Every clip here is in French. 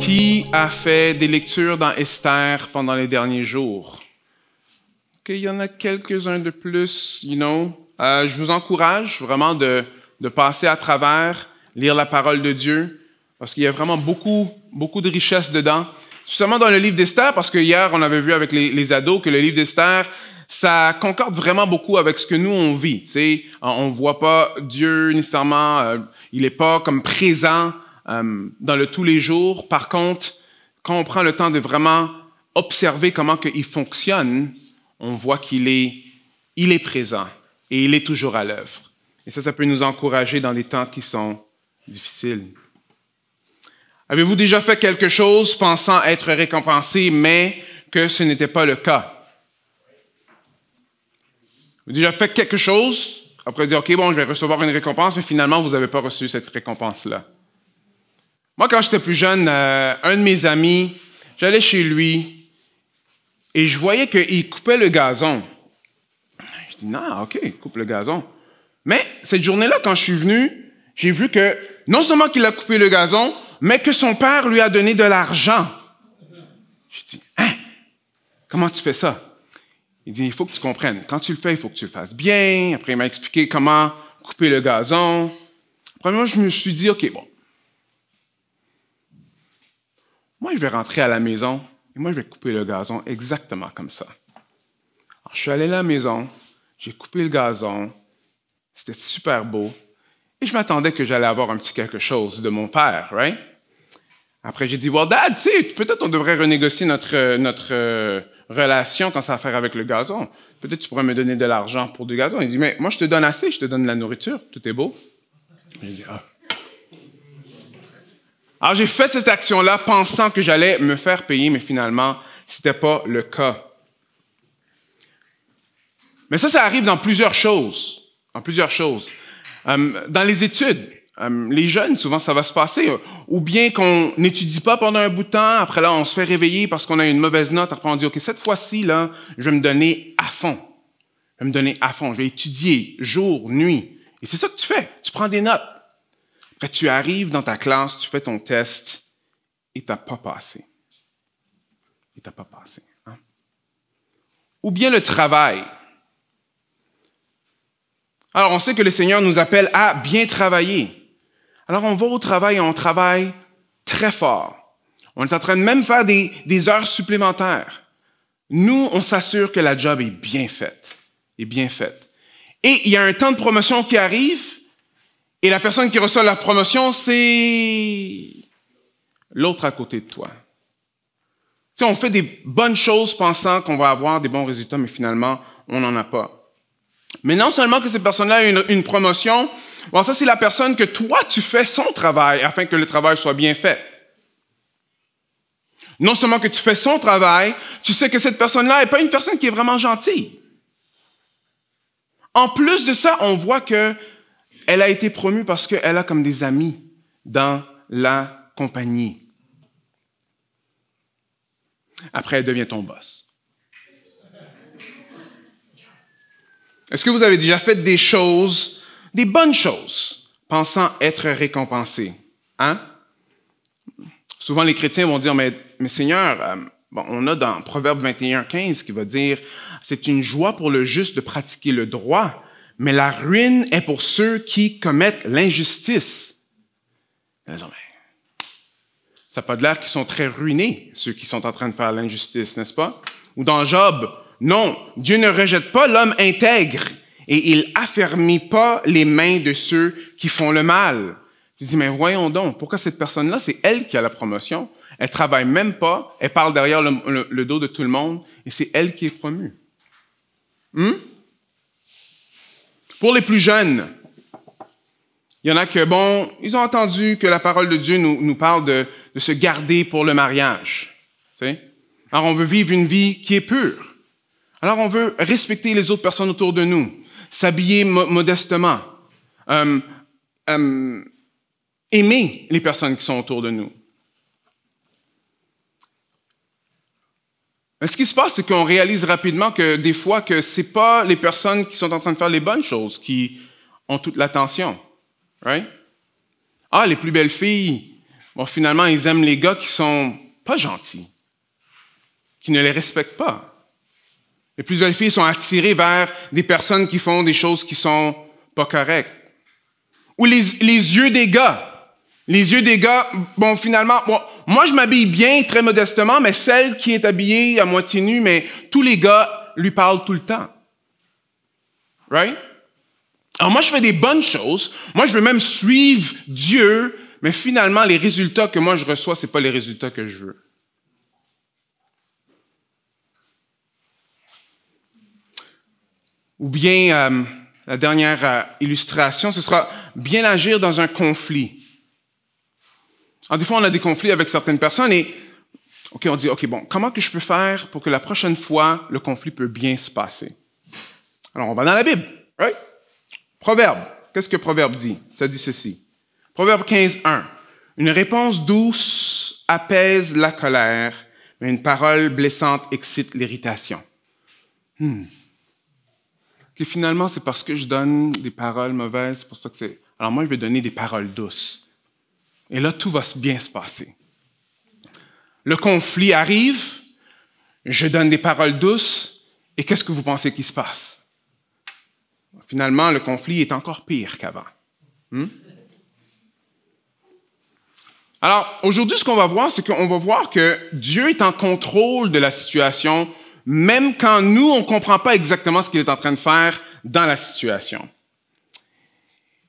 Qui a fait des lectures dans Esther pendant les derniers jours? Il y en a quelques-uns de plus, je vous encourage vraiment de passer à travers, lire la parole de Dieu, parce qu'il y a vraiment beaucoup de richesse dedans. Spécialement dans le livre d'Esther, parce que hier, on avait vu avec les ados que le livre d'Esther, ça concorde vraiment beaucoup avec ce que nous, on vit. On ne voit pas Dieu nécessairement, il n'est pas comme présent dans le tous les jours. Par contre, quand on prend le temps de vraiment observer comment il fonctionne, on voit qu'il est présent et il est toujours à l'œuvre. Et ça peut nous encourager dans des temps qui sont difficiles. Avez-vous déjà fait quelque chose pensant être récompensé, mais que ce n'était pas le cas? Vous avez déjà fait quelque chose, après dire, OK, bon, je vais recevoir une récompense, mais finalement, vous n'avez pas reçu cette récompense-là. Moi, quand j'étais plus jeune, un de mes amis, j'allais chez lui et je voyais qu'il coupait le gazon. Je dis, non, OK, il coupe le gazon. Mais cette journée-là, quand je suis venu, j'ai vu que non seulement qu'il a coupé le gazon, mais que son père lui a donné de l'argent. Je dis, comment tu fais ça? Il dit, il faut que tu comprennes. Quand tu le fais, il faut que tu le fasses bien. Après, il m'a expliqué comment couper le gazon. Après, moi, je me suis dit, OK, bon. Moi, je vais rentrer à la maison et moi, je vais couper le gazon exactement comme ça. Alors, je suis allé à la maison, j'ai coupé le gazon, c'était super beau, et je m'attendais que j'allais avoir un petit quelque chose de mon père, right? Après, j'ai dit, well, Dad, tu sais, peut-être on devrait renégocier notre relation quand ça a à faire avec le gazon. Peut-être tu pourrais me donner de l'argent pour du gazon. Il dit, mais moi, je te donne assez, je te donne de la nourriture, tout est beau. J'ai dit, ah. Alors, j'ai fait cette action-là pensant que j'allais me faire payer, mais finalement, ce n'était pas le cas. Mais ça arrive dans plusieurs choses. Dans les études, les jeunes, souvent, ça va se passer. Ou bien qu'on n'étudie pas pendant un bout de temps, après là, on se fait réveiller parce qu'on a une mauvaise note, après on dit, OK, cette fois-ci, là, je vais me donner à fond. Je vais étudier jour, nuit. Et c'est ça que tu fais. Tu prends des notes. Après, tu arrives dans ta classe, tu fais ton test et tu n'as pas passé. Hein? Ou bien le travail. Alors, on sait que le Seigneur nous appelle à bien travailler. Alors, on va au travail et on travaille très fort. On est en train de même faire des heures supplémentaires. Nous, on s'assure que la job est bien faite. Et il y a un temps de promotion qui arrive. Et la personne qui reçoit la promotion, c'est l'autre à côté de toi. Tu sais, on fait des bonnes choses pensant qu'on va avoir des bons résultats, mais finalement, on n'en a pas. Mais non seulement que cette personne-là a une promotion, bon, ça, c'est la personne que toi, tu fais son travail afin que le travail soit bien fait. Non seulement que tu fais son travail, tu sais que cette personne-là n'est pas une personne qui est vraiment gentille. En plus de ça, on voit que elle a été promue parce qu'elle a comme des amis dans la compagnie. Après, elle devient ton boss. Est-ce que vous avez déjà fait des choses, des bonnes choses, pensant être récompensé? Hein? Souvent, les chrétiens vont dire, mais Seigneur, on a dans Proverbe 21:15 qui va dire, c'est une joie pour le juste de pratiquer le droit, mais la ruine est pour ceux qui commettent l'injustice. Ça n'a pas de l'air qu'ils sont très ruinés, ceux qui sont en train de faire l'injustice, n'est-ce pas? Ou dans Job, non, Dieu ne rejette pas l'homme intègre et il affermit pas les mains de ceux qui font le mal. Tu dis, mais voyons donc, pourquoi cette personne-là, c'est elle qui a la promotion? Elle travaille même pas, elle parle derrière le dos de tout le monde et c'est elle qui est promue. Pour les plus jeunes, il y en a que, ils ont entendu que la parole de Dieu nous parle de se garder pour le mariage. Tu sais? Alors, on veut vivre une vie qui est pure. Alors, on veut respecter les autres personnes autour de nous, s'habiller modestement, aimer les personnes qui sont autour de nous. Mais ce qui se passe, c'est qu'on réalise rapidement que des fois, que c'est pas les personnes qui sont en train de faire les bonnes choses qui ont toute l'attention. Right? Ah, les plus belles filles bon, finalement, ils aiment les gars qui sont pas gentils, qui ne les respectent pas. Et plusieurs filles sont attirées vers des personnes qui font des choses qui sont pas correctes. Ou les yeux des gars. Les yeux des gars, bon, finalement, bon, moi, je m'habille bien, très modestement, mais celle qui est habillée à moitié nue, mais tous les gars lui parlent tout le temps. Right? Alors moi, je fais des bonnes choses. Moi, je veux même suivre Dieu, mais finalement, les résultats que moi, je reçois, c'est pas les résultats que je veux. Ou bien, la dernière illustration, ce sera bien agir dans un conflit. Alors, des fois, on a des conflits avec certaines personnes et on dit, OK, bon, comment que je peux faire pour que la prochaine fois, le conflit peut bien se passer? Alors, on va dans la Bible, right? Proverbe. Qu'est-ce que Proverbe dit? Ça dit ceci. Proverbe 15:1. Une réponse douce apaise la colère, mais une parole blessante excite l'irritation. Que finalement, c'est parce que je donne des paroles mauvaises, c'est pour ça que c'est... Alors moi, je vais donner des paroles douces. Et là, tout va bien se passer. Le conflit arrive, je donne des paroles douces, et qu'est-ce que vous pensez qui se passe? Finalement, le conflit est encore pire qu'avant. Alors, aujourd'hui, ce qu'on va voir, c'est qu'on va voir que Dieu est en contrôle de la situation, même quand nous, on ne comprend pas exactement ce qu'il est en train de faire dans la situation.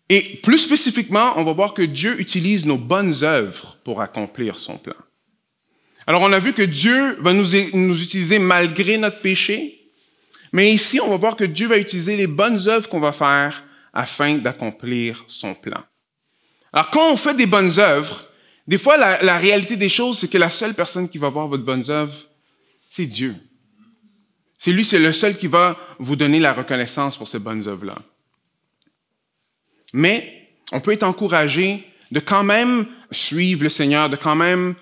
Et plus spécifiquement, on va voir que Dieu utilise nos bonnes œuvres pour accomplir son plan. Alors, on a vu que Dieu va nous utiliser malgré notre péché, mais ici, on va voir que Dieu va utiliser les bonnes œuvres qu'on va faire afin d'accomplir son plan. Alors, quand on fait des bonnes œuvres, des fois, la réalité des choses, c'est que la seule personne qui va voir votre bonne œuvre, c'est Dieu. C'est le seul qui va vous donner la reconnaissance pour ces bonnes œuvres-là. Mais on peut être encouragé de quand même suivre le Seigneur, de quand même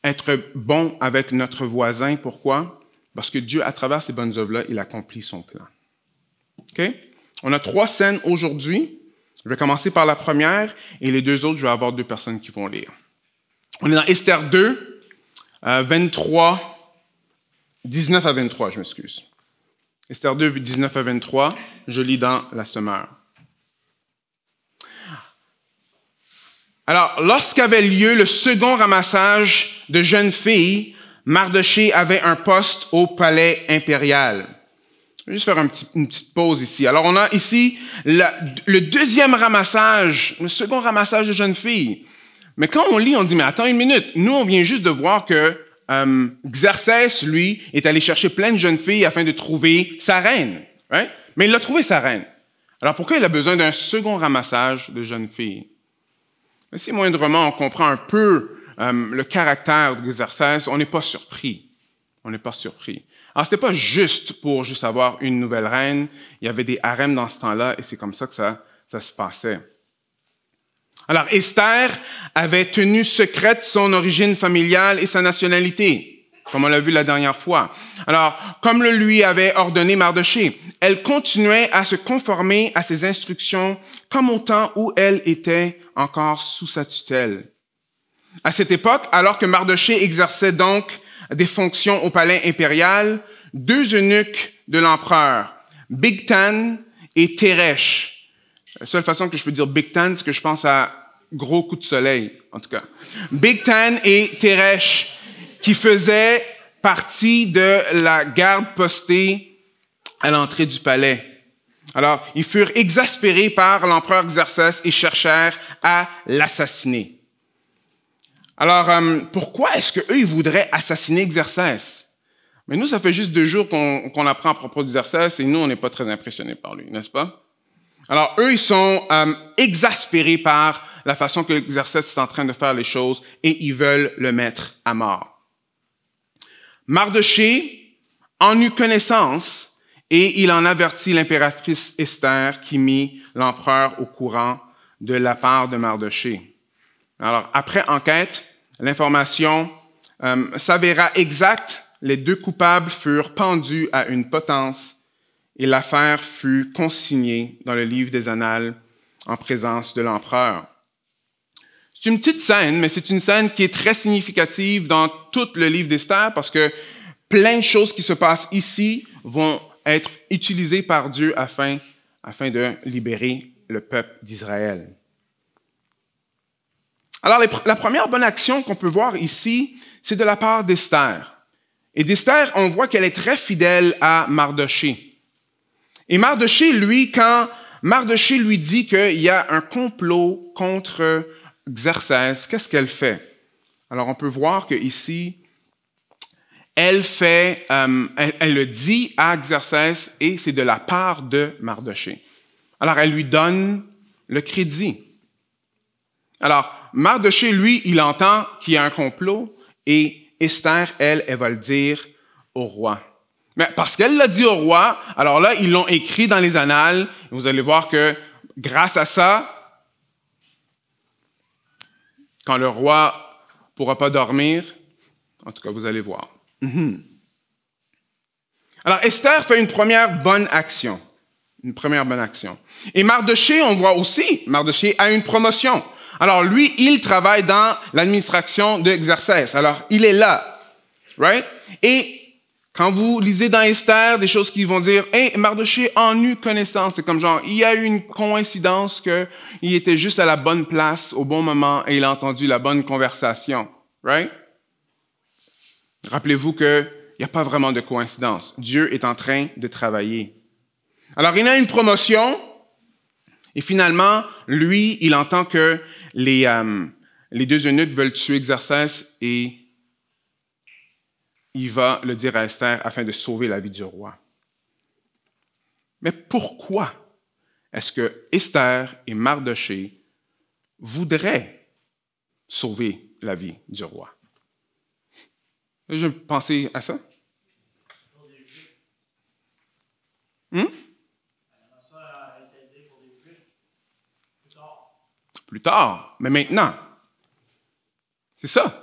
être bon avec notre voisin. Pourquoi? Parce que Dieu, à travers ces bonnes œuvres-là, il accomplit son plan. OK? On a 3 scènes aujourd'hui. Je vais commencer par la première et les 2 autres, je vais avoir 2 personnes qui vont lire. On est dans Esther 2, 19 à 23, je m'excuse. Esther 2, 19 à 23, je lis dans la Semeur. Alors, lorsqu'avait lieu le second ramassage de jeunes filles, Mardochée avait un poste au palais impérial. Je vais juste faire une petite pause ici. Alors, on a ici le deuxième ramassage, le second ramassage de jeunes filles. Mais quand on lit, on dit, mais attends une minute. Nous, on vient juste de voir que Xerxès, lui, est allé chercher plein de jeunes filles afin de trouver sa reine. Right? Mais il a trouvé sa reine. Alors, pourquoi il a besoin d'un second ramassage de jeunes filles? Mais si moindrement on comprend un peu le caractère de Xerxès, on n'est pas surpris. On n'est pas surpris. Alors, c'était pas juste pour juste avoir une nouvelle reine. Il y avait des harems dans ce temps-là et c'est comme ça que ça se passait. Alors, Esther avait tenu secrète son origine familiale et sa nationalité, comme on l'a vu la dernière fois. Alors, comme le lui avait ordonné Mardochée, elle continuait à se conformer à ses instructions comme au temps où elle était encore sous sa tutelle. À cette époque, alors que Mardochée exerçait donc des fonctions au palais impérial, 2 eunuques de l'empereur, Bigtan et Teresh. La seule façon que je peux dire Bigtan, c'est que je pense à gros coup de soleil, en tout cas. Bigtan et Teresh, qui faisaient partie de la garde postée à l'entrée du palais. Alors, ils furent exaspérés par l'empereur Xerxès et cherchèrent à l'assassiner. Alors, pourquoi est-ce qu'eux, ils voudraient assassiner Xerxès? Mais nous, ça fait juste 2 jours qu'on apprend à propos d'Xerxès et nous, on n'est pas très impressionnés par lui, n'est-ce pas? Alors, eux, ils sont exaspérés par la façon que Xerxès est en train de faire les choses et ils veulent le mettre à mort. Mardochée en eut connaissance et il en avertit l'impératrice Esther qui mit l'empereur au courant de la part de Mardochée. Alors, après enquête, l'information s'avéra exacte. Les 2 coupables furent pendus à une potence et l'affaire fut consignée dans le livre des Annales en présence de l'empereur. C'est une petite scène, mais c'est une scène qui est très significative dans tout le livre d'Esther parce que plein de choses qui se passent ici vont être utilisées par Dieu afin de libérer le peuple d'Israël. Alors, la première bonne action qu'on peut voir ici, c'est de la part d'Esther. Et d'Esther, on voit qu'elle est très fidèle à Mardoché. Et Mardoché, lui, quand Mardoché lui dit qu'il y a un complot contre Xerxès, qu'est-ce qu'elle fait? Alors, on peut voir qu'ici, elle le dit à Xerxès et c'est de la part de Mardoché. Alors, elle lui donne le crédit. Alors, Mardoché, lui, il entend qu'il y a un complot et Esther, elle va le dire au roi. Mais parce qu'elle l'a dit au roi, alors là, ils l'ont écrit dans les annales. Vous allez voir que grâce à ça, quand le roi ne pourra pas dormir, en tout cas, vous allez voir. Alors, Esther fait une première bonne action. Une première bonne action. Et Mardoché, on voit aussi, Mardoché a une promotion. Alors, lui, il travaille dans l'administration de Xerxès. Alors, il est là. Right? Et quand vous lisez dans Esther des choses qui vont dire, « Hey, Mardoché en eut connaissance. » C'est comme genre, il y a eu une coïncidence qu'il était juste à la bonne place au bon moment et il a entendu la bonne conversation. Right? Rappelez-vous qu'il n'y a pas vraiment de coïncidence. Dieu est en train de travailler. Alors, il a une promotion et finalement, lui, il entend que les deux eunuques veulent tuer Xerxès et il va le dire à Esther afin de sauver la vie du roi. Mais pourquoi est-ce que Esther et Mardoché voudraient sauver la vie du roi? Je pensais à ça. Plus tard, mais maintenant. C'est ça.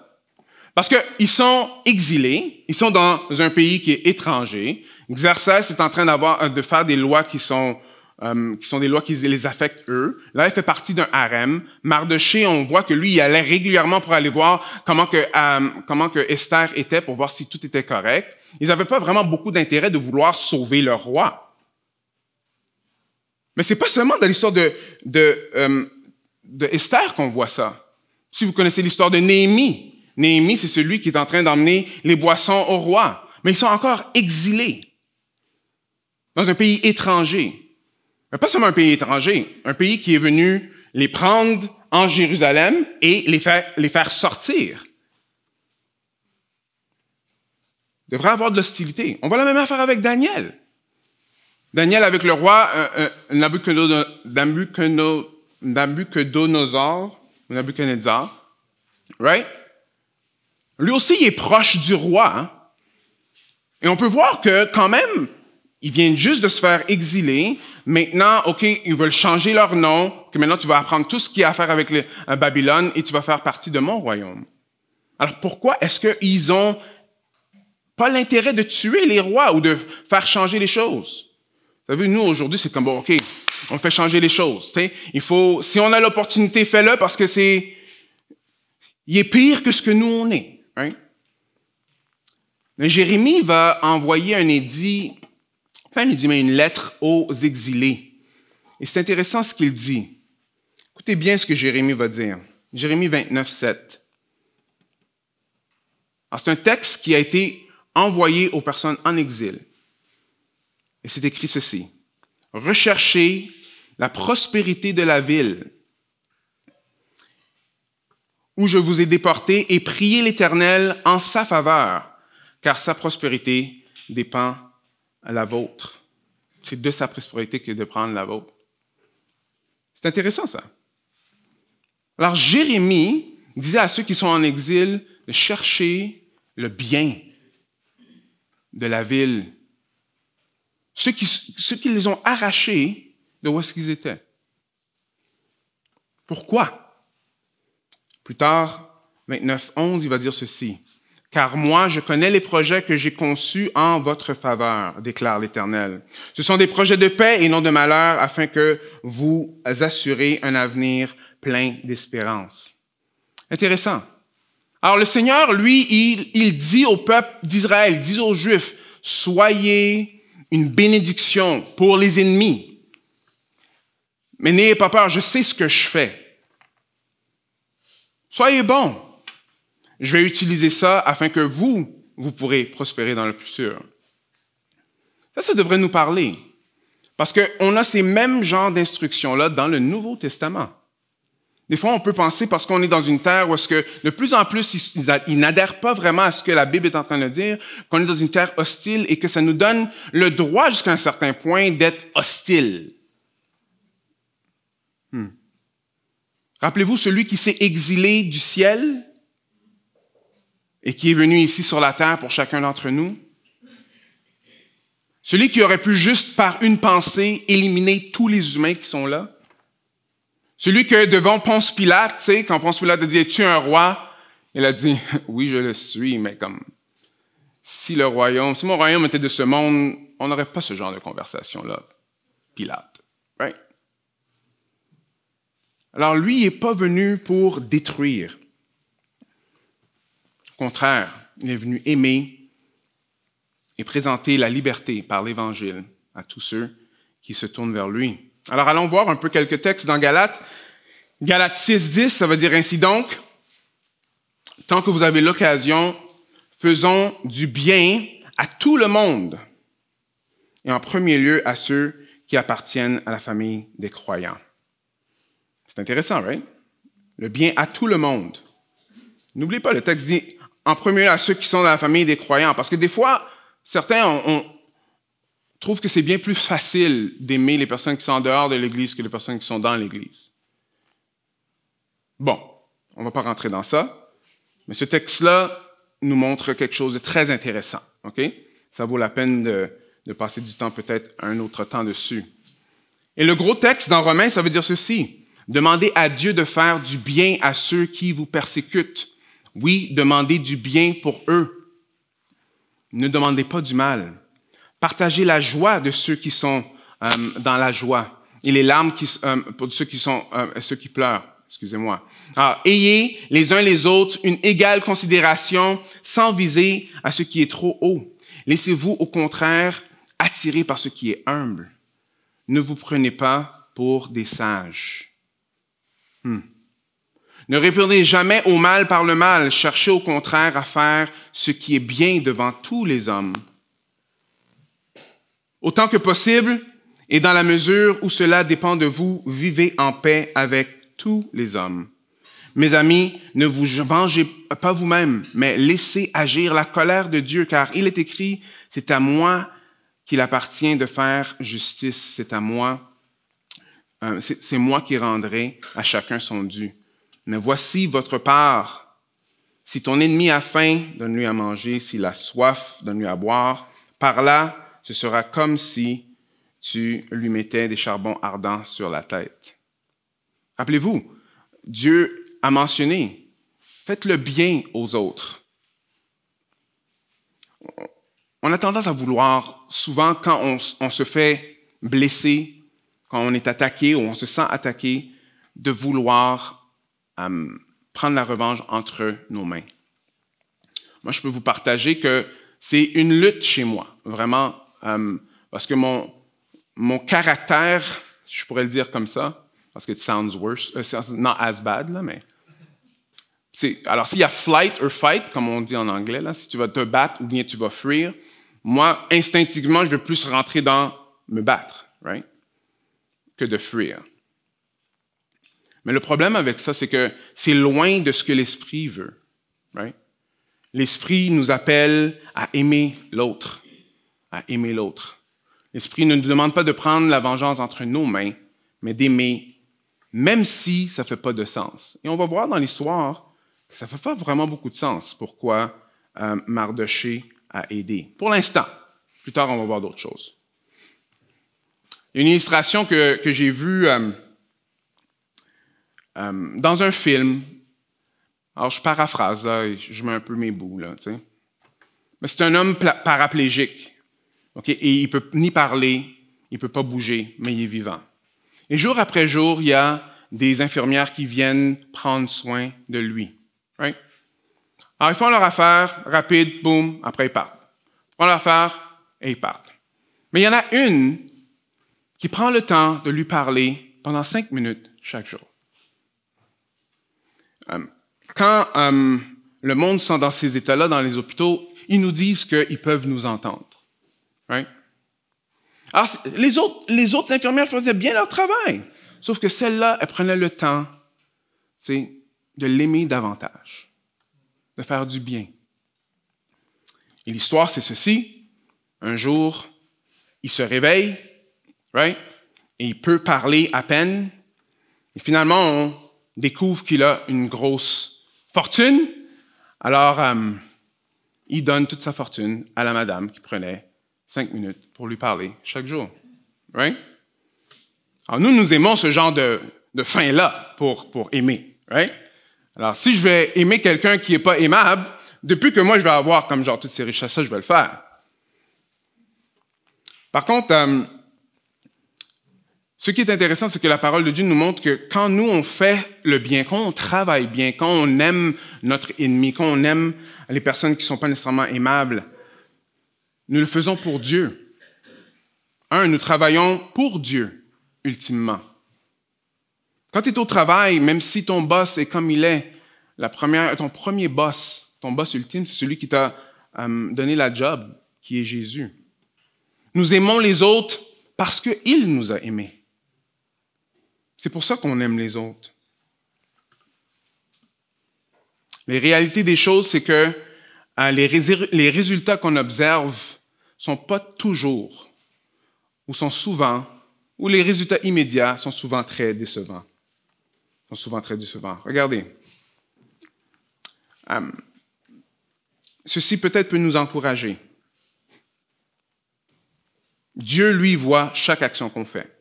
Parce qu'ils sont exilés, ils sont dans un pays qui est étranger. Xerxès est en train de faire des lois qui sont des lois qui les affectent eux. Là, il fait partie d'un harem. Mardoché, on voit que lui, il allait régulièrement pour aller voir comment que Esther était, pour voir si tout était correct. Ils n'avaient pas vraiment beaucoup d'intérêt de vouloir sauver leur roi. Mais c'est pas seulement dans l'histoire de Esther qu'on voit ça. Si vous connaissez l'histoire de Néhémie, Néhémie, c'est celui qui est en train d'emmener les boissons au roi. Mais ils sont encore exilés dans un pays étranger. Mais pas seulement un pays étranger, un pays qui est venu les prendre en Jérusalem et les faire sortir. Il devrait avoir de l'hostilité. On voit la même affaire avec Daniel. Daniel avec le roi Nabuchodonosor, right? Lui aussi, il est proche du roi. Hein? Et on peut voir que quand même, ils viennent juste de se faire exiler. Maintenant, OK, ils veulent changer leur nom, que maintenant tu vas apprendre tout ce qui a à faire avec Babylone et tu vas faire partie de mon royaume. Alors pourquoi est-ce qu'ils ont pas l'intérêt de tuer les rois ou de faire changer les choses? Vous savez, nous, aujourd'hui, c'est comme, bon, OK, on fait changer les choses. Il faut, si on a l'opportunité, fais-le parce que il est pire que ce que nous, on est. Hein? Mais Jérémie va envoyer un édit, pas un édit, mais une lettre aux exilés. Et c'est intéressant ce qu'il dit. Écoutez bien ce que Jérémie va dire. Jérémie 29, 7. Alors, c'est un texte qui a été envoyé aux personnes en exil. Et c'est écrit ceci. « Recherchez la prospérité de la ville où je vous ai déportés et priez l'Éternel en sa faveur, car sa prospérité dépend à la vôtre. » C'est de sa prospérité que de prendre la vôtre. C'est intéressant, ça. Alors, Jérémie disait à ceux qui sont en exil de chercher le bien de la ville. Ceux qui les ont arrachés de où est-ce qu'ils étaient. Pourquoi? Plus tard, 29, 11, il va dire ceci. « Car moi, je connais les projets que j'ai conçus en votre faveur, déclare l'Éternel. Ce sont des projets de paix et non de malheur, afin que vous assurez un avenir plein d'espérance. » Intéressant. Alors le Seigneur, lui, il dit au peuple d'Israël, il dit aux Juifs, soyez une bénédiction pour les ennemis. Mais n'ayez pas peur, je sais ce que je fais. Soyez bons. Je vais utiliser ça afin que vous pourrez prospérer dans le futur. Ça devrait nous parler. Parce qu'on a ces mêmes genres d'instructions-là dans le Nouveau Testament. Des fois, on peut penser, parce qu'on est dans une terre où est-ce que de plus en plus, ils n'adhèrent pas vraiment à ce que la Bible est en train de dire, qu'on est dans une terre hostile et que ça nous donne le droit jusqu'à un certain point d'être hostile. Rappelez-vous celui qui s'est exilé du ciel et qui est venu ici sur la terre pour chacun d'entre nous. Celui qui aurait pu juste par une pensée éliminer tous les humains qui sont là. Celui que devant Ponce Pilate, tu sais, quand Ponce Pilate a dit « Es-tu un roi? » Il a dit « Oui, je le suis, mais comme si mon royaume était de ce monde, on n'aurait pas ce genre de conversation-là. » Pilate, right? Alors lui, il n'est pas venu pour détruire. Au contraire, il est venu aimer et présenter la liberté par l'Évangile à tous ceux qui se tournent vers lui. Alors allons voir un peu quelques textes dans Galates. Galates 6:10, ça veut dire ainsi donc, tant que vous avez l'occasion, faisons du bien à tout le monde, et en premier lieu à ceux qui appartiennent à la famille des croyants. C'est intéressant, right? Le bien à tout le monde. N'oubliez pas, le texte dit en premier lieu à ceux qui sont dans la famille des croyants, parce que des fois, certains on trouve que c'est bien plus facile d'aimer les personnes qui sont en dehors de l'Église que les personnes qui sont dans l'Église. Bon, on ne va pas rentrer dans ça, mais ce texte-là nous montre quelque chose de très intéressant. OK? Ça vaut la peine de passer du temps, peut-être un autre temps dessus. Et le gros texte dans Romains, ça veut dire ceci. Demandez à Dieu de faire du bien à ceux qui vous persécutent. Oui, demandez du bien pour eux. Ne demandez pas du mal. Partagez la joie de ceux qui sont dans la joie et les larmes pour ceux qui pleurent. Excusez-moi. Alors, ayez les uns les autres une égale considération sans viser à ce qui est trop haut. Laissez-vous au contraire attirer par ce qui est humble. Ne vous prenez pas pour des sages. Ne répondez jamais au mal par le mal. Cherchez au contraire à faire ce qui est bien devant tous les hommes. Autant que possible, et dans la mesure où cela dépend de vous, vivez en paix avec tous les hommes. Mes amis, ne vous vengez pas vous-même, mais laissez agir la colère de Dieu, car il est écrit, c'est à moi qu'il appartient de faire justice, c'est moi qui rendrai à chacun son dû. Mais voici votre part. Si ton ennemi a faim, donne-lui à manger. S'il a soif, donne-lui à boire. Par là, ce sera comme si tu lui mettais des charbons ardents sur la tête. Rappelez-vous, Dieu a mentionné, faites le bien aux autres. On a tendance à vouloir, souvent quand on se fait blesser, quand on est attaqué ou on se sent attaqué, de vouloir prendre la revanche entre nos mains. Moi, je peux vous partager que c'est une lutte chez moi, vraiment, parce que mon caractère, je pourrais le dire comme ça, parce que it sounds worse, not as bad, là, mais alors s'il y a flight or fight, comme on dit en anglais, là, si tu vas te battre ou bien tu vas fuir, moi, instinctivement, je veux plus rentrer dans me battre, right, que de fuir. Mais le problème avec ça, c'est que c'est loin de ce que l'Esprit veut. Right? L'Esprit nous appelle à aimer l'autre. À aimer l'autre. L'Esprit ne nous demande pas de prendre la vengeance entre nos mains, mais d'aimer, même si ça ne fait pas de sens. Et on va voir dans l'histoire que ça ne fait pas vraiment beaucoup de sens pourquoi Mardochée a aidé. Pour l'instant. Plus tard, on va voir d'autres choses. Il y a une illustration que j'ai vue dans un film. Alors, je paraphrase, là, je mets un peu mes bouts, là, tu sais. Mais c'est un homme paraplégique. Okay? Et il ne peut ni parler, il ne peut pas bouger, mais il est vivant. Et jour après jour, il y a des infirmières qui viennent prendre soin de lui. Alors, ils font leur affaire, rapide, boum, après ils partent. Ils font leur affaire et ils partent. Mais il y en a une qui prend le temps de lui parler pendant 5 minutes chaque jour. Quand le monde sont dans ces états-là, dans les hôpitaux, ils nous disent qu'ils peuvent nous entendre. Right? Alors, les autres infirmières faisaient bien leur travail, sauf que celle-là, elle prenait le temps, de l'aimer davantage, de faire du bien. Et l'histoire, c'est ceci. Un jour, il se réveille, right? Et il peut parler à peine. Et finalement, on découvre qu'il a une grosse fortune. Alors, il donne toute sa fortune à la madame qui prenait 5 minutes pour lui parler chaque jour. Right? Alors, nous aimons ce genre de fin-là pour aimer. Right? Alors, si je vais aimer quelqu'un qui n'est pas aimable, depuis que moi, je vais avoir comme genre toutes ces richesses-là, je vais le faire. Par contre, ce qui est intéressant, c'est que la parole de Dieu nous montre que quand nous, on fait le bien, quand on travaille bien, quand on aime notre ennemi, quand on aime les personnes qui ne sont pas nécessairement aimables, nous le faisons pour Dieu. Nous travaillons pour Dieu, ultimement. Quand tu es au travail, même si ton boss est comme il est, ton premier boss, ton boss ultime, c'est celui qui t'a donné la job, qui est Jésus. Nous aimons les autres parce qu'il nous a aimés. C'est pour ça qu'on aime les autres. Les réalités des choses, c'est que les résultats qu'on observe ne sont pas toujours, ou sont souvent, ou les résultats immédiats sont souvent très décevants. Regardez. Ceci peut-être peut nous encourager. Dieu, lui, voit chaque action qu'on fait.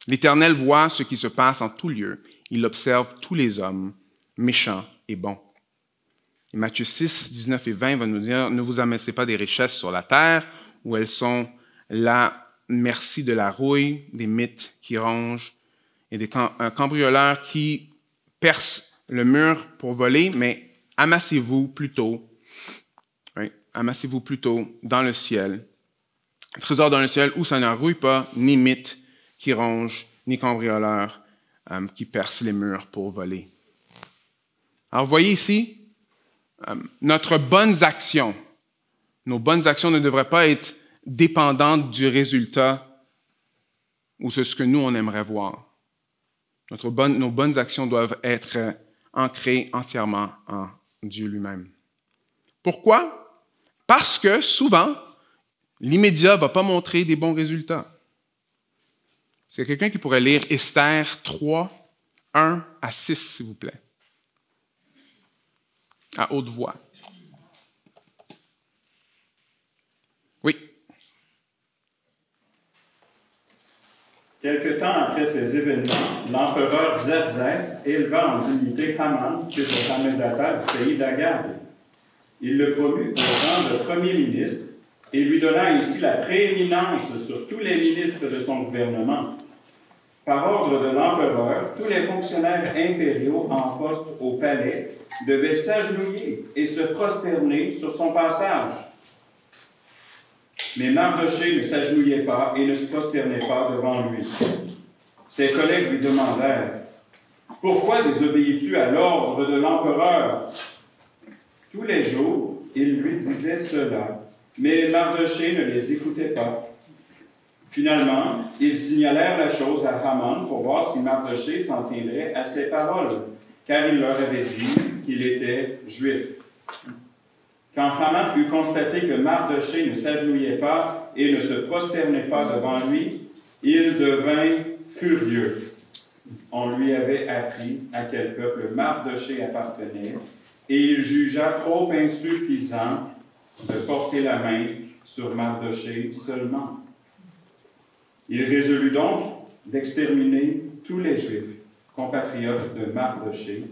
L'Éternel voit ce qui se passe en tout lieu. Il observe tous les hommes, méchants et bons. Et Matthieu 6, 19 et 20 va nous dire « Ne vous amassez pas des richesses sur la terre, où elles sont la merci de la rouille, des mythes qui rongent et un cambrioleur qui perce le mur pour voler, mais amassez-vous plutôt dans le ciel, trésor dans le ciel où ça ne rouille pas, ni mythe qui ronge, ni cambrioleur qui perce les murs pour voler. » Alors, vous voyez ici, nos bonnes actions ne devraient pas être dépendantes du résultat ou de ce que nous, on aimerait voir. Nos bonnes actions doivent être ancrées entièrement en Dieu lui-même. Pourquoi? Parce que souvent, l'immédiat ne va pas montrer des bons résultats. C'est quelqu'un qui pourrait lire Esther 3, 1 à 6, s'il vous plaît, à haute voix. Oui. Quelque temps après ces événements, l'empereur Xerxès éleva en dignité Haman, fils de Hammédatha du pays d'Agag. Il le promut au rang de premier ministre et lui donna ainsi la prééminence sur tous les ministres de son gouvernement. Par ordre de l'empereur, tous les fonctionnaires impériaux en poste au palais devaient s'agenouiller et se prosterner sur son passage. Mais Mardochée ne s'agenouillait pas et ne se prosternait pas devant lui. Ses collègues lui demandèrent « Pourquoi désobéis-tu à l'ordre de l'empereur ?» Tous les jours, il lui disait cela, mais Mardochée ne les écoutait pas. Finalement, ils signalèrent la chose à Haman pour voir si Mardochée s'en tiendrait à ses paroles, car il leur avait dit qu'il était juif. Quand Haman eut constaté que Mardochée ne s'agenouillait pas et ne se prosternait pas devant lui, il devint furieux. On lui avait appris à quel peuple Mardochée appartenait, et il jugea trop insuffisant de porter la main sur Mardochée seulement. Il résolut donc d'exterminer tous les Juifs, compatriotes de Mardochée,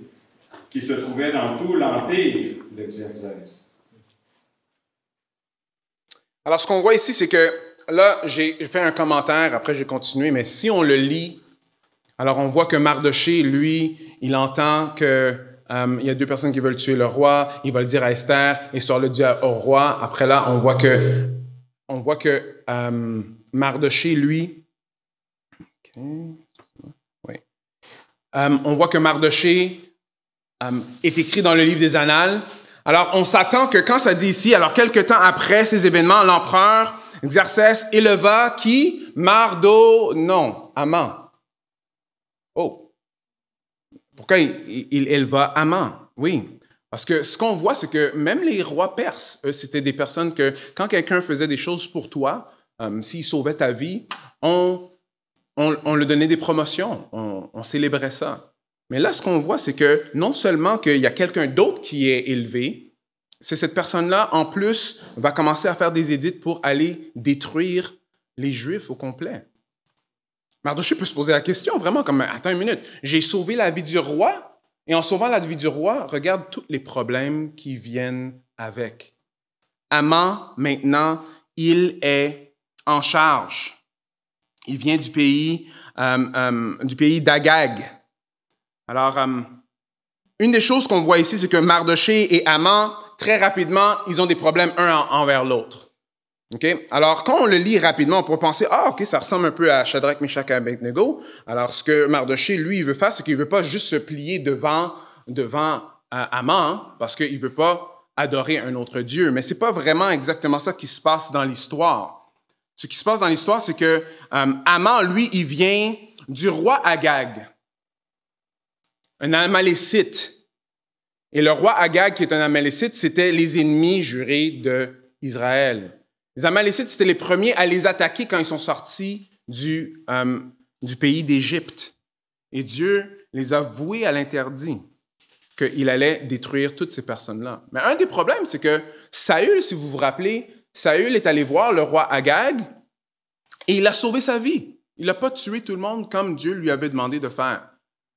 qui se trouvaient dans tout l'empire de Xerxès. Alors, ce qu'on voit ici, c'est que là, j'ai fait un commentaire, après j'ai continué, mais si on le lit, alors on voit que Mardochée, lui, il entend que il y a 2 personnes qui veulent tuer le roi. Il va le dire à Esther. Esther le dit au roi. Après là, on voit que Mardoché, lui... Oui. On voit que Mardoché est écrit dans le livre des Annales. Alors, on s'attend que quand ça dit ici, alors quelque temps après ces événements, l'empereur Xerxès éleva qui? Haman. Oh. Pourquoi il éleva Haman? Oui. Parce que ce qu'on voit, c'est que même les rois perses, eux, c'était des personnes que quand quelqu'un faisait des choses pour toi, s'il sauvait ta vie, on lui donnait des promotions, on célébrait ça. Mais là, ce qu'on voit, c'est que non seulement qu'il y a quelqu'un d'autre qui est élevé, c'est cette personne-là, en plus, va commencer à faire des édits pour aller détruire les Juifs au complet. Mardoché peut se poser la question, vraiment, comme, attends une minute, j'ai sauvé la vie du roi, et en sauvant la vie du roi, regarde tous les problèmes qui viennent avec. Haman, maintenant, il est en charge. Il vient du pays d'Agag. Alors, une des choses qu'on voit ici, c'est que Mardoché et Haman, très rapidement, ils ont des problèmes un envers l'autre. Okay? Alors, quand on le lit rapidement, on pourrait penser, OK, ça ressemble un peu à Shadrach, Meshach et Abednego. Alors, ce que Mardoché, lui, il veut faire, c'est qu'il ne veut pas juste se plier devant Haman, parce qu'il ne veut pas adorer un autre Dieu. Mais ce n'est pas vraiment exactement ça qui se passe dans l'histoire. Ce qui se passe dans l'histoire, c'est que Haman, lui, il vient du roi Agag, un Amalécite. Et le roi Agag, qui est un Amalécite, c'était les ennemis jurés d'Israël. Les Amalécites, c'était les premiers à les attaquer quand ils sont sortis du pays d'Égypte. Et Dieu les a voués à l'interdit, qu'il allait détruire toutes ces personnes-là. Mais un des problèmes, c'est que Saül, si vous vous rappelez, Saül est allé voir le roi Agag et il a sauvé sa vie. Il n'a pas tué tout le monde comme Dieu lui avait demandé de faire.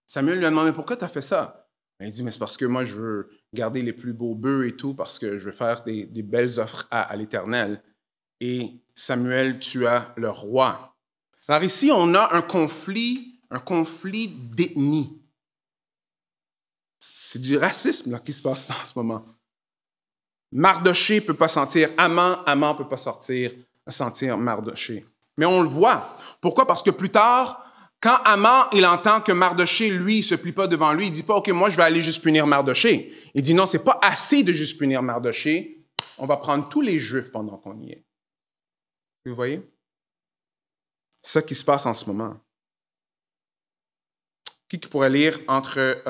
Samuel lui a demandé, pourquoi tu as fait ça? Il dit, mais c'est parce que moi, je veux garder les plus beaux bœufs et tout, parce que je veux faire des belles offres à l'Éternel. Et Samuel tua le roi. Alors ici, on a un conflit d'ethnie. C'est du racisme là, qui se passe en ce moment. Mardoché ne peut pas sentir Haman ne peut pas sentir Mardoché. Mais on le voit. Pourquoi? Parce que plus tard, quand Haman, il entend que Mardoché, lui, ne se plie pas devant lui, il ne dit pas, OK, moi, je vais aller juste punir Mardoché. Il dit, non, ce n'est pas assez de juste punir Mardoché. On va prendre tous les Juifs pendant qu'on y est. Vous voyez? C'est ça qui se passe en ce moment. Qui pourrait lire entre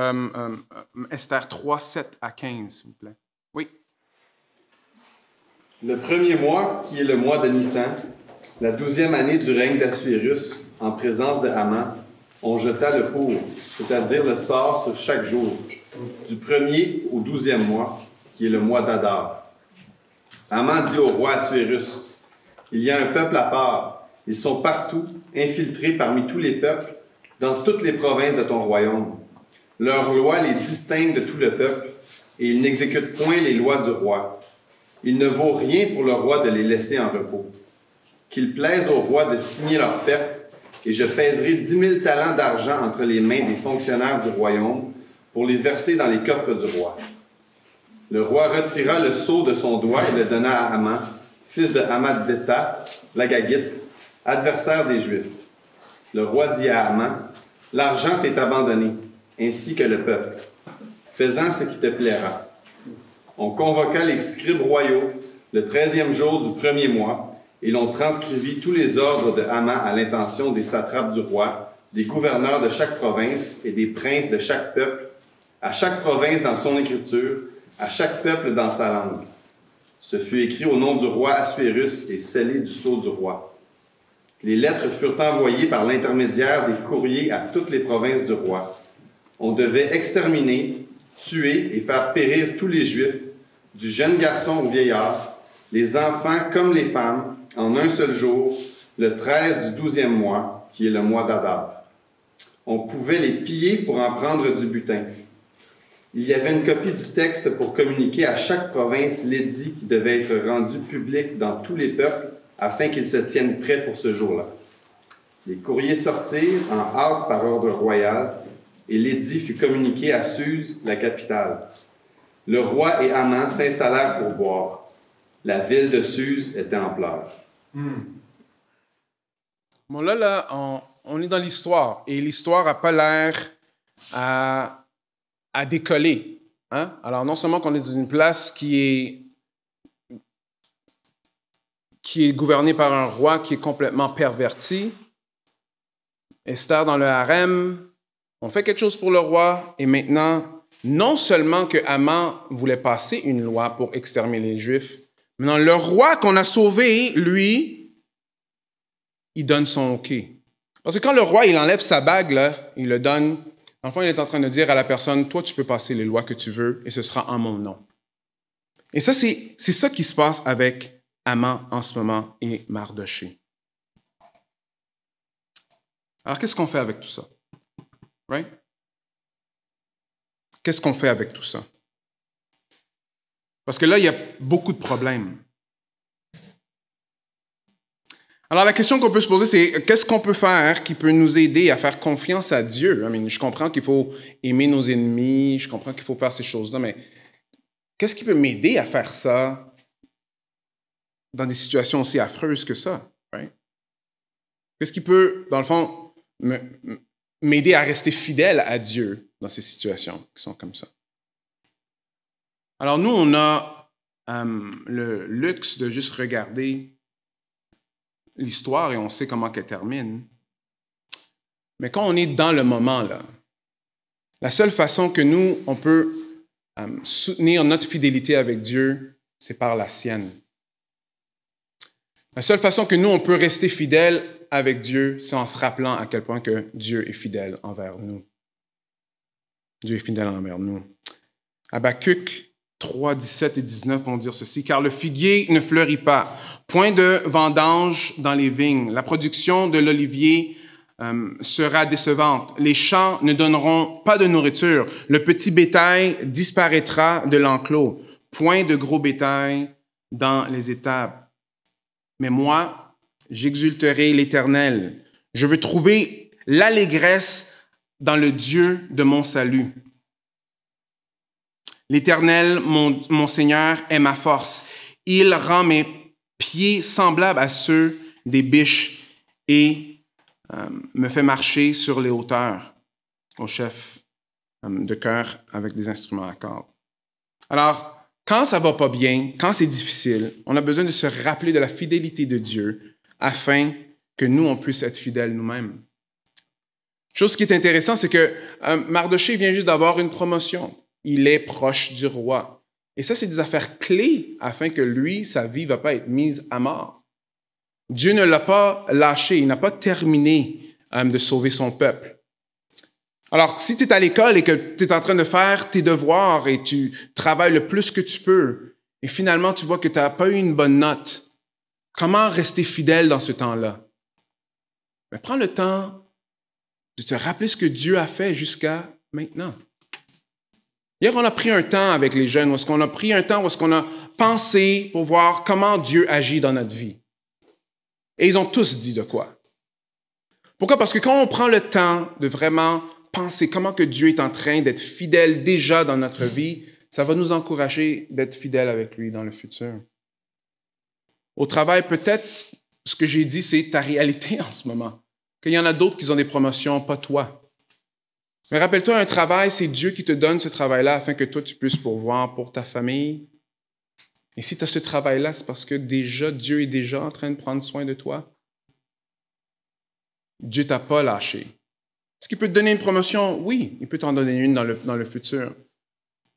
Esther 3, 7 à 15, s'il vous plaît? Oui. Le premier mois, qui est le mois de Nissan, la 12e année du règne d'Assuérus, en présence de Haman, on jeta le pour, c'est-à-dire le sort sur chaque jour, du 1er au 12e mois, qui est le mois d'Adar. Haman dit au roi Assuérus, « Il y a un peuple à part, ils sont partout, infiltrés parmi tous les peuples, dans toutes les provinces de ton royaume. Leurs lois les distinguent de tout le peuple, et ils n'exécutent point les lois du roi. Il ne vaut rien pour le roi de les laisser en repos. Qu'il plaise au roi de signer leur perte, et je pèserai 10 000 talents d'argent entre les mains des fonctionnaires du royaume pour les verser dans les coffres du roi. » Le roi retira le sceau de son doigt et le donna à Haman, fils de Hammedatha, l'Agagite, adversaire des Juifs. Le roi dit à Haman, « L'argent t'est abandonné, ainsi que le peuple. Fais-en ce qui te plaira. » On convoqua les scribes royaux le 13e jour du premier mois, et l'on transcrivit tous les ordres de Haman à l'intention des satrapes du roi, des gouverneurs de chaque province et des princes de chaque peuple, à chaque province dans son écriture, à chaque peuple dans sa langue. Ce fut écrit au nom du roi Assuérus et scellé du sceau du roi. Les lettres furent envoyées par l'intermédiaire des courriers à toutes les provinces du roi. On devait exterminer, tuer et faire périr tous les Juifs, du jeune garçon au vieillard, les enfants comme les femmes, en un seul jour, le 13 du 12e mois, qui est le mois d'Adar. On pouvait les piller pour en prendre du butin. Il y avait une copie du texte pour communiquer à chaque province l'édit qui devait être rendu public dans tous les peuples afin qu'ils se tiennent prêts pour ce jour-là. Les courriers sortirent en hâte par ordre royal et l'édit fut communiqué à Suse, la capitale. Le roi et Haman s'installèrent pour boire. La ville de Suse était en pleurs. Bon, là, on est dans l'histoire, et l'histoire n'a pas l'air à décoller. Hein? Alors, non seulement qu'on est dans une place qui est gouvernée par un roi qui est complètement perverti, Esther dans le harem, on fait quelque chose pour le roi, et maintenant, non seulement que Haman voulait passer une loi pour exterminer les Juifs, mais non, le roi qu'on a sauvé, lui, il donne son OK. Parce que quand le roi, il enlève sa bague, là, il le donne, enfin, il est en train de dire à la personne, toi, tu peux passer les lois que tu veux, et ce sera en mon nom. Et ça, c'est ça qui se passe avec Haman en ce moment et Mardochée. Alors, qu'est-ce qu'on fait avec tout ça? Right? Qu'est-ce qu'on fait avec tout ça? Parce que là, il y a beaucoup de problèmes. Alors, la question qu'on peut se poser, c'est qu'est-ce qu'on peut faire qui peut nous aider à faire confiance à Dieu? Je comprends qu'il faut aimer nos ennemis, je comprends qu'il faut faire ces choses-là, mais qu'est-ce qui peut m'aider à faire ça dans des situations aussi affreuses que ça? Right? Qu'est-ce qui peut, dans le fond, m'aider à rester fidèle à Dieu dans ces situations qui sont comme ça? Alors, nous, on a le luxe de juste regarder l'histoire et on sait comment qu'elle termine. Mais quand on est dans le moment, là, la seule façon que nous, on peut soutenir notre fidélité avec Dieu, c'est par la sienne. La seule façon que nous, on peut rester fidèle avec Dieu, c'est en se rappelant à quel point que Dieu est fidèle envers nous. Dieu est fidèle envers nous. Habakkuk 3, 17 et 19 vont dire ceci. « Car le figuier ne fleurit pas, point de vendange dans les vignes. La production de l'olivier sera décevante. Les champs ne donneront pas de nourriture. Le petit bétail disparaîtra de l'enclos. Point de gros bétail dans les étables. Mais moi, j'exulterai l'Éternel. Je veux trouver l'allégresse dans le Dieu de mon salut. L'Éternel, mon Seigneur, est ma force. Il rend mes pieds semblables à ceux des biches et me fait marcher sur les hauteurs au chef de chœur avec des instruments à cordes. Alors, quand ça va pas bien, quand c'est difficile, on a besoin de se rappeler de la fidélité de Dieu afin que nous, on puisse être fidèles nous-mêmes. Chose qui est intéressante, c'est que Mardochée vient juste d'avoir une promotion. Il est proche du roi. Et ça, c'est des affaires clés afin que lui, sa vie ne va pas être mise à mort. Dieu ne l'a pas lâché, il n'a pas terminé de sauver son peuple. Alors, si tu es à l'école et que tu es en train de faire tes devoirs et tu travailles le plus que tu peux, et finalement tu vois que tu n'as pas eu une bonne note, comment rester fidèle dans ce temps-là? Mais prends le temps de te rappeler ce que Dieu a fait jusqu'à maintenant. Hier, on a pris un temps avec les jeunes, où est-ce qu'on a pris un temps où est-ce qu'on a pensé pour voir comment Dieu agit dans notre vie. Et ils ont tous dit de quoi. Pourquoi? Parce que quand on prend le temps de vraiment penser comment que Dieu est en train d'être fidèle déjà dans notre vie, ça va nous encourager d'être fidèles avec lui dans le futur. Au travail, peut-être, ce que j'ai dit, c'est ta réalité en ce moment. Qu'il y en a d'autres qui ont des promotions, pas toi. Mais rappelle-toi, un travail, c'est Dieu qui te donne ce travail-là afin que toi, tu puisses pourvoir pour ta famille. Et si tu as ce travail-là, c'est parce que déjà, Dieu est déjà en train de prendre soin de toi. Dieu t'a pas lâché. Est-ce qu'il peut te donner une promotion? Oui, il peut t'en donner une dans le futur.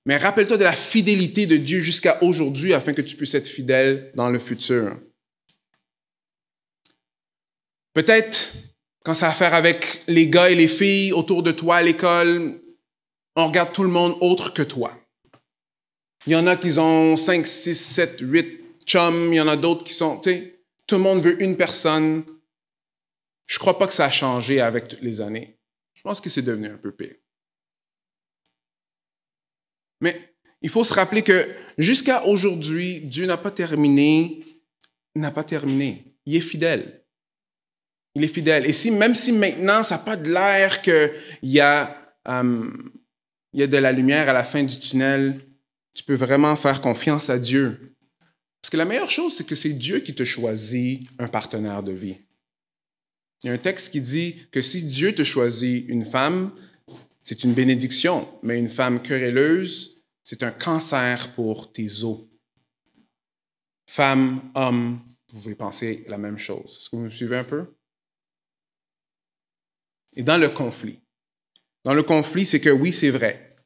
Mais rappelle-toi de la fidélité de Dieu jusqu'à aujourd'hui afin que tu puisses être fidèle dans le futur. Peut-être, quand ça a à faire avec les gars et les filles autour de toi à l'école, on regarde tout le monde autre que toi. Il y en a qui ont 5, 6, 7, 8 chums, il y en a d'autres qui sont, tout le monde veut une personne. Je ne crois pas que ça a changé avec toutes les années. Je pense que c'est devenu un peu pire. Mais il faut se rappeler que jusqu'à aujourd'hui, Dieu n'a pas terminé. Il est fidèle. Il est fidèle. Et même si maintenant, ça n'a pas de l'air qu'il y a il y a de la lumière à la fin du tunnel, tu peux vraiment faire confiance à Dieu. Parce que la meilleure chose, c'est que c'est Dieu qui te choisit un partenaire de vie. Il y a un texte qui dit que si Dieu te choisit une femme, c'est une bénédiction, mais une femme querelleuse, c'est un cancer pour tes os. Femme, homme, vous pouvez penser la même chose. Est-ce que vous me suivez un peu? Et dans le conflit, c'est que oui, c'est vrai.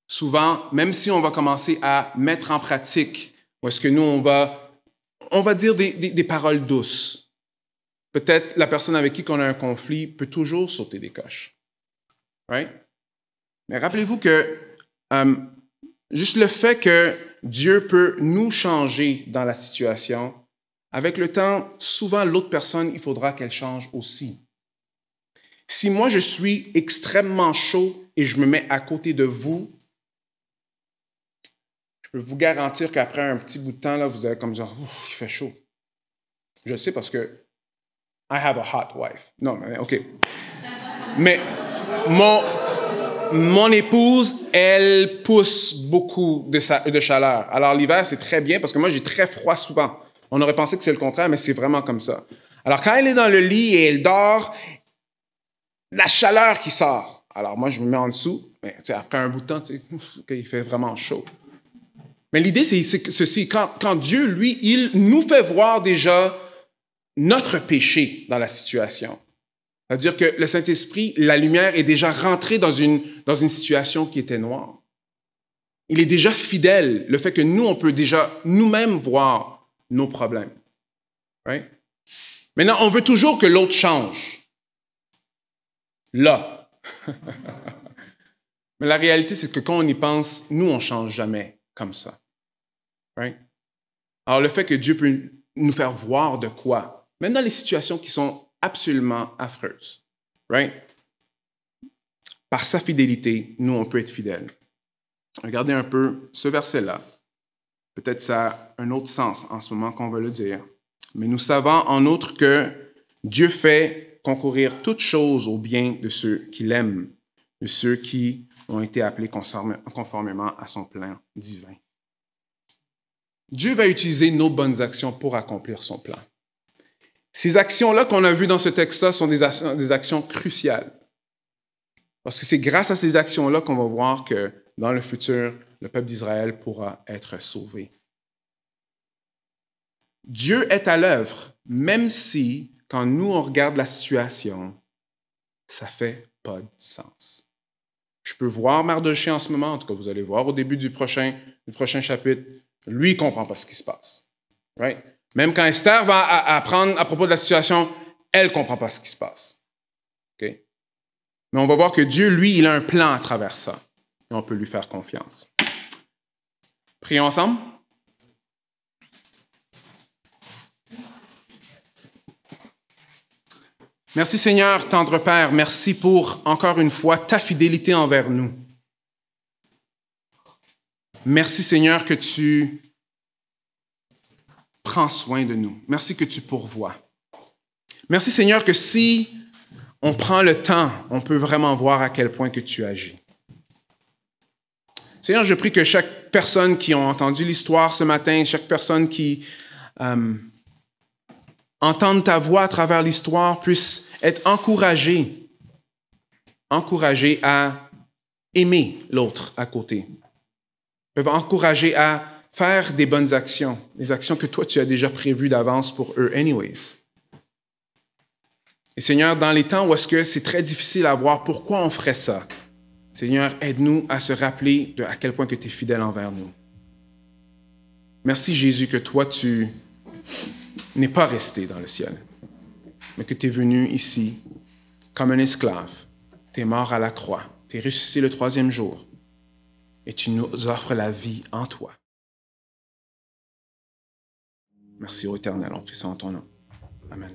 Souvent, même si on va commencer à mettre en pratique, ou est-ce que nous, on va dire des paroles douces, peut-être la personne avec qui on a un conflit peut toujours sauter des coches. Right? Mais rappelez-vous que juste le fait que Dieu peut nous changer dans la situation, avec le temps, souvent l'autre personne, il faudra qu'elle change aussi. Si moi je suis extrêmement chaud et je me mets à côté de vous, je peux vous garantir qu'après un petit bout de temps, là, vous allez comme dire, il fait chaud. Je le sais parce que I have a hot wife. Non, mais OK. Mais mon épouse, elle pousse beaucoup de chaleur. Alors l'hiver, c'est très bien parce que moi, j'ai très froid souvent. On aurait pensé que c'est le contraire, mais c'est vraiment comme ça. Alors quand elle est dans le lit et elle dort, la chaleur qui sort. Alors moi, je me mets en dessous, mais après un bout de temps, il fait vraiment chaud. Mais l'idée, c'est ceci. Quand Dieu, lui, il nous fait voir déjà notre péché dans la situation. C'est-à-dire que le Saint-Esprit, la lumière est déjà rentrée dans une situation qui était noire. Il est déjà fidèle, le fait que nous, on peut déjà nous-mêmes voir nos problèmes. Right? Maintenant, on veut toujours que l'autre change. Là. Mais la réalité, c'est que quand on y pense, nous, on ne change jamais comme ça. Right? Alors, le fait que Dieu peut nous faire voir de quoi, même dans les situations qui sont absolument affreuse. Right? Par sa fidélité, nous, on peut être fidèles. Regardez un peu ce verset-là. Peut-être ça a un autre sens en ce moment qu'on va le dire. Mais nous savons en outre que Dieu fait concourir toutes choses au bien de ceux qui l'aiment, de ceux qui ont été appelés conformément à son plan divin. Dieu va utiliser nos bonnes actions pour accomplir son plan. Ces actions-là qu'on a vues dans ce texte-là sont des actions cruciales. Parce que c'est grâce à ces actions-là qu'on va voir que dans le futur, le peuple d'Israël pourra être sauvé. Dieu est à l'œuvre, même si, quand nous, on regarde la situation, ça ne fait pas de sens. Je peux voir Mardochée en ce moment, en tout cas, vous allez voir au début du prochain chapitre, lui, il ne comprend pas ce qui se passe. Right? Même quand Esther va apprendre à propos de la situation, elle ne comprend pas ce qui se passe. Okay? Mais on va voir que Dieu, lui, il a un plan à travers ça. Et on peut lui faire confiance. Prions ensemble. Merci Seigneur, tendre Père. Merci pour, encore une fois, ta fidélité envers nous. Merci Seigneur que tu prends soin de nous. Merci que tu pourvois. Merci Seigneur que si on prend le temps, on peut vraiment voir à quel point que tu agis. Seigneur, je prie que chaque personne qui a entendu l'histoire ce matin, chaque personne qui entende ta voix à travers l'histoire puisse être encouragée à aimer l'autre à côté. Peuvent encourager à faire des bonnes actions, les actions que toi tu as déjà prévues d'avance pour eux anyways. Et Seigneur, dans les temps où est-ce que c'est très difficile à voir pourquoi on ferait ça, Seigneur, aide-nous à se rappeler à quel point que tu es fidèle envers nous. Merci Jésus que toi tu n'es pas resté dans le ciel, mais que tu es venu ici comme un esclave. Tu es mort à la croix, tu es ressuscité le 3e jour et tu nous offres la vie en toi. Merci ô Éternel, on prie ça en ton nom. Amen.